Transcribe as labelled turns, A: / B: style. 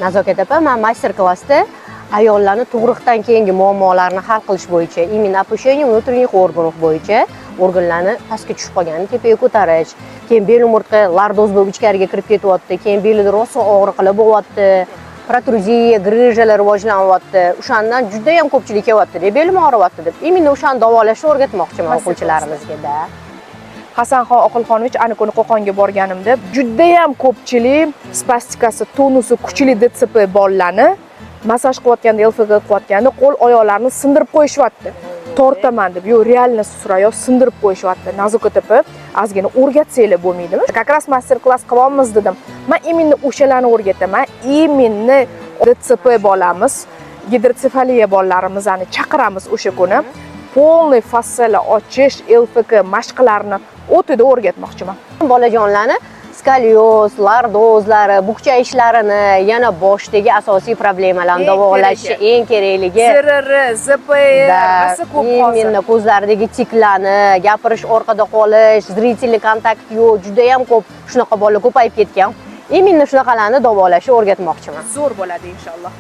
A: Nazokat opa, men master-klassda ayollarni tug'ruqdan keyingi muammolarni hal qilish bo'yicha, именно опущение внутренних органов bo'yicha organlarni pastga tushib qolganini tepaga ko'tarish, keyin bel umurtqa lardoz bo'lib ichkariga kirib ketyapti, keyin belida rosa og'riqlar bo'lyapti, protruziya, grijjalar rivojlanyapti. O'shandan juda ham ko'pchilik kelyapti deb, belim og'riyapti deb. Именно o'shani davolashni o'rgatmoqchiman o'quvchilarimizga.
B: Hasanxon Oqilxonovich Anikuni Qo'qonga borganimda juda ham ko'pchilik spastikasi, tonusi kuchli DTSP bolalarni massaj qilayotganda, LFG qilayotganda qo'l oyoqlarini sindirib qo'yishyapti. Tortaman deb, yo'q, realni surayoq sindirib qo'yishyapti. Nazokat opa, ozgina o'rgatsanglar bo'lmaydimi? Как раз master-klass qilyapmiz dedim. Men именно o'shalarni o'rgataman. Именно DTSP bolamiz, gidrotsefaliya bolalarimizni chaqiramiz o'sha kuni. Полный fassala ochish, LFK mashqlarini o'tida o'rgatmoqchiman.
A: Bolajonlarni skolioz, lardozlari, bukchayishlarini, yana boshdagi asosiy problemalarni davolashga eng kerakligi
B: ZRR, ZPR, rosa ko'p hozir.
A: Именно ko'zlaridagi tiklarni, gapirish orqada qolish, zrительный kontakt yo'q, juda ham ko'p shunaqa bolalar ko'payib ketgan. Именно shunaqalarni davolashni o'rgatmoqchiman.
B: Zo'r bo'ladi inshaalloh.